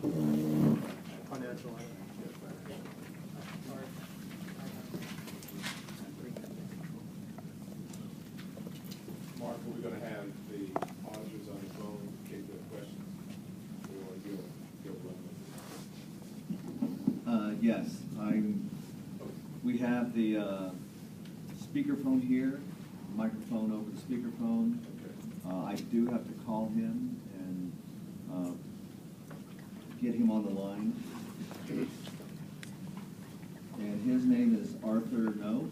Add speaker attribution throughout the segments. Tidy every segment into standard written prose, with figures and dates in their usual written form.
Speaker 1: Financial.
Speaker 2: Mark, are we going to have the auditors on the phone in case there are questions? Or you'll run with it?
Speaker 3: Yes, we have the speakerphone here, microphone over the speakerphone.
Speaker 2: Okay.
Speaker 3: I do have to call him and get him on the line. And his name is Arthur No.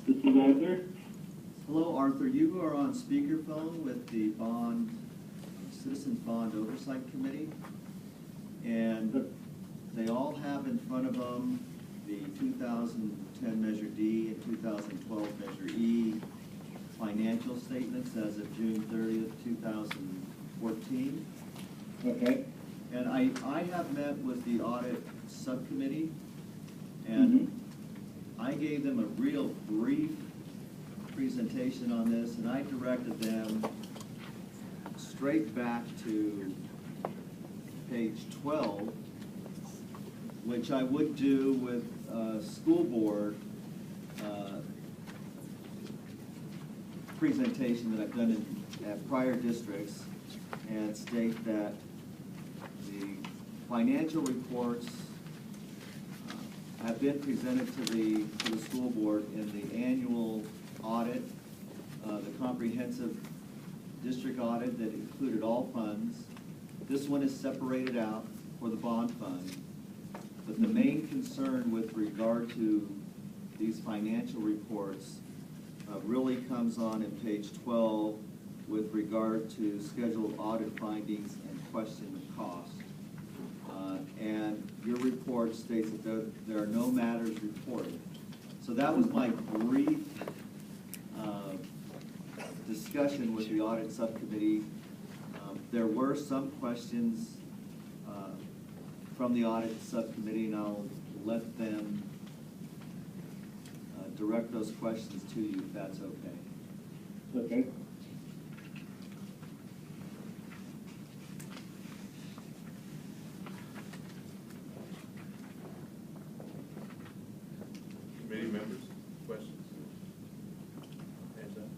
Speaker 4: This is Arthur.
Speaker 3: Hello, Arthur. You are on speakerphone with the Citizens Bond Oversight Committee. And they all have in front of them the 2010 Measure D and 2012 Measure E financial statements as of June 30th, 2014.
Speaker 4: Okay.
Speaker 3: And I have met with the audit subcommittee, and I gave them a real brief presentation on this, and I directed them straight back to page 12, which I would do with school board presentation that I've done at prior districts, and state that the financial reports have been presented to the school board in the annual audit, the comprehensive district audit that included all funds. This one is separated out for the bond fund. But the main concern with regard to these financial reports really comes on in page 12 with regard to scheduled audit findings and question of cost. And your report states that there are no matters reported. So that was my brief discussion with the audit subcommittee. There were some questions from the audit subcommittee, and I'll let them direct those questions to you if that's okay.
Speaker 4: Okay.
Speaker 2: Committee members, questions? Hands up.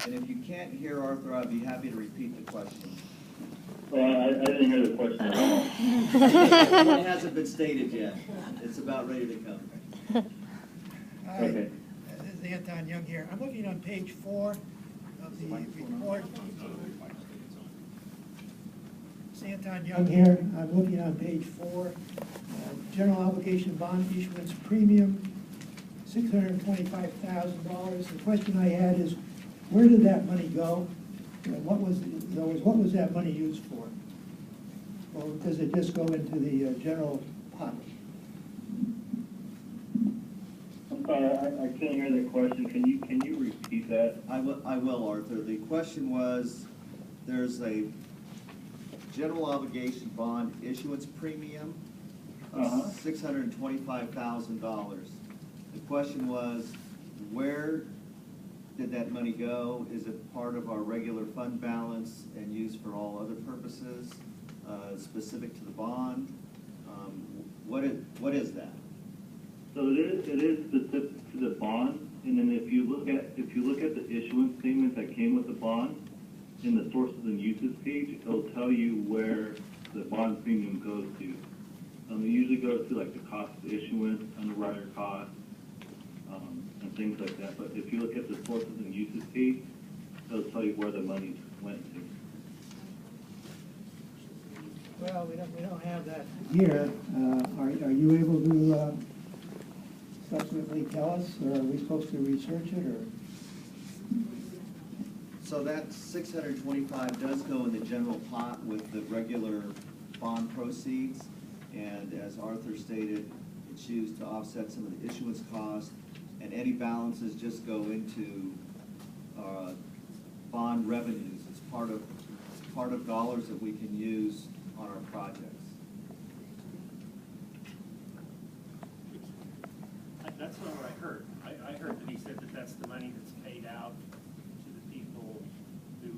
Speaker 3: And if you can't hear Arthur, I'd be happy to repeat the question.
Speaker 4: Well, I didn't hear the question at all.
Speaker 3: It hasn't been stated yet. It's about ready to come.
Speaker 5: Hi,
Speaker 4: Okay.
Speaker 5: this is Anton Young here. I'm looking on page 4 of the report. It's Anton Young here. I'm looking on page 4. General obligation bond issuance premium, $625,000. The question I had is, where did that money go? What was that money used for? Or does it just go into the general pot?
Speaker 4: I'm sorry, I can't hear the question. Can you repeat that?
Speaker 3: I will, Arthur. The question was, there's a general obligation bond issuance premium of $625,000. The question was, where did that money go? Is it part of our regular fund balance and used for all other purposes, specific to the bond? What is that?
Speaker 4: So it is specific to the bond, and then if you look at the issuance statement that came with the bond, in the sources and uses page, it'll tell you where the bond premium goes to. It usually goes to like the cost of issuance, underwriter cost, and things like that. But if you look at the sources and uses page, it'll tell you where the money went to.
Speaker 5: Well, we don't have that here. Are you able to subsequently tell us, or are we supposed to research it, or?
Speaker 3: So that 625 does go in the general pot with the regular bond proceeds, and as Arthur stated, it's used to offset some of the issuance costs, and any balances just go into bond revenues. It's part of dollars that we can use on our projects.
Speaker 1: That's not what I heard. I heard that he said that that's the money that's paid out to the people who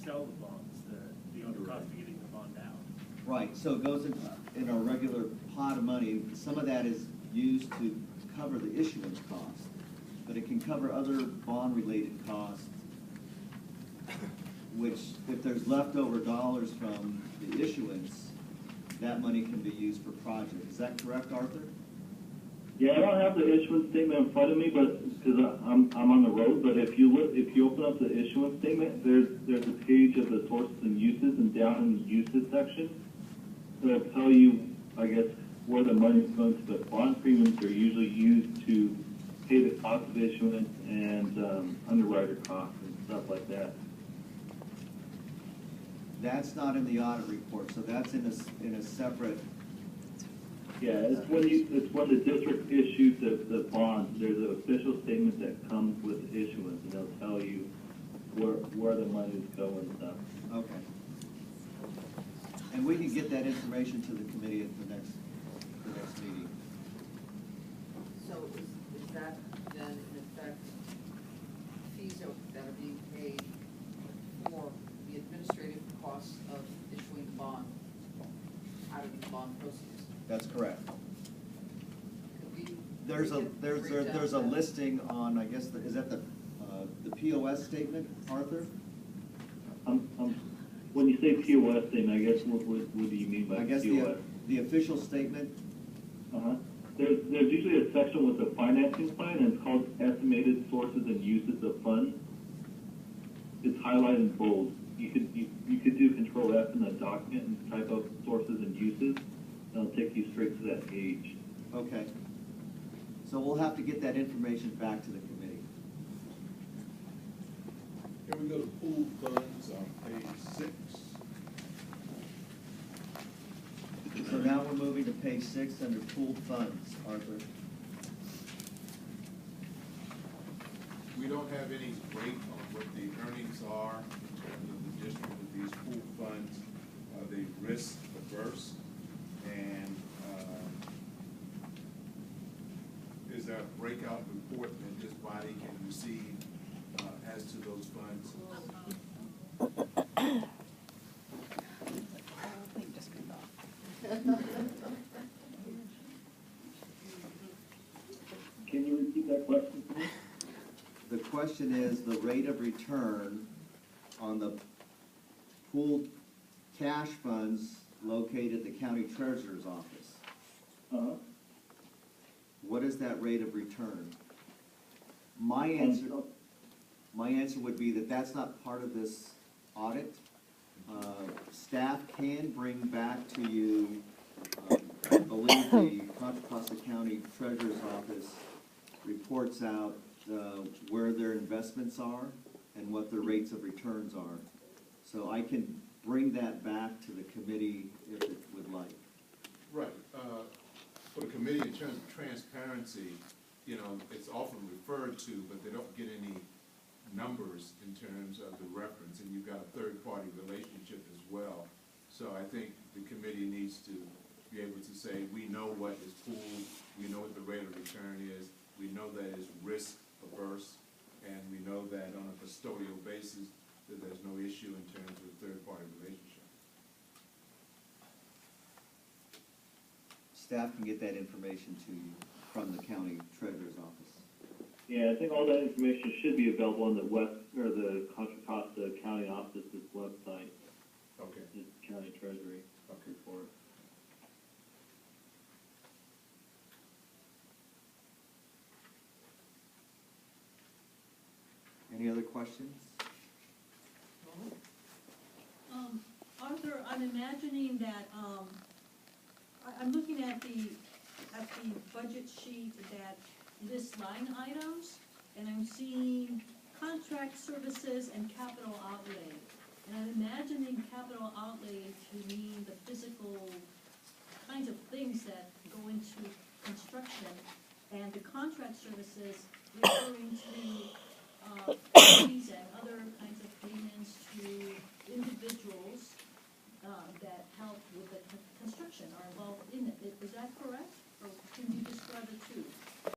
Speaker 1: sell the bonds, the cost of getting the bond out.
Speaker 3: Right, so it goes in our regular pot of money. Some of that is used to cover the issuance cost, but it can cover other bond-related costs, which, if there's leftover dollars from the issuance, that money can be used for projects. Is that correct, Arthur?
Speaker 4: Yeah, I don't have the issuance statement in front of me, but because I'm on the road. But if you open up the issuance statement, there's a page of the sources and uses, and down in the uses section, it'll tell you, I guess, where the money's going to. But bond premiums are usually used to pay the cost of issuance and underwriter costs and stuff like that.
Speaker 3: That's not in the audit report, so that's in a separate.
Speaker 4: Yeah, it's when the district issues the bond. There's an official statement that comes with the issuance, and they'll tell you where the money's going and stuff.
Speaker 3: Okay. And we can get that information to the committee at the next meeting.
Speaker 6: So is that then in effect fees that are being paid for the administrative costs of issuing the bond out of the bond proceeds?
Speaker 3: That's correct.
Speaker 6: Could we?
Speaker 3: There's a
Speaker 6: break down that?
Speaker 3: listing on, I guess, is that the POS statement, Arthur?
Speaker 4: When you say POS thing, I guess what do you mean by
Speaker 3: I guess
Speaker 4: POS?
Speaker 3: the official statement.
Speaker 4: There's usually a section with the financing plan, and it's called estimated sources and uses of funds. It's highlighted in bold. You could do Control F in the document and type up sources and uses. It'll take you straight to that page.
Speaker 3: Okay. So we'll have to get that information back to the committee.
Speaker 2: Can we go to pool funds on page 6?
Speaker 3: So now we're moving to page 6 under pooled funds, Arthur.
Speaker 2: We don't have any rate on what the earnings are in terms of the district with these pool funds. Are they risk averse? And is there a breakout report that this body can receive as to those funds?
Speaker 4: Can you repeat that question, please?
Speaker 3: The question is the rate of return on the pooled cash funds located at the county treasurer's office. What is that rate of return? My answer would be that that's not part of this audit. Staff can bring back to you, I believe the Contra Costa County Treasurer's Office reports out where their investments are and what their rates of returns are. So I can bring that back to the committee if it would like.
Speaker 2: Right. For the committee, in terms of transparency, you know, it's often referred to, but they don't get any numbers in terms of the reference, and you've got a third-party relationship as well. So I think the committee needs to be able to say, we know what is pooled, we know what the rate of return is, we know that it's risk averse, and we know that on a custodial basis that there's no issue in terms of the third-party relationship.
Speaker 3: Staff can get that information to you from the county treasurer's office.
Speaker 4: Yeah, I think all that information should be available on the Contra Costa County Office's website.
Speaker 2: Okay.
Speaker 4: The county treasury report.
Speaker 3: Any other questions?
Speaker 7: Arthur, I'm imagining that, I'm looking at the at the budget sheet that lists line items, and I'm seeing contract services and capital outlay. And I'm imagining capital outlay to mean the physical kinds of things that go into construction, and the contract services referring to fees and other kinds of payments to individuals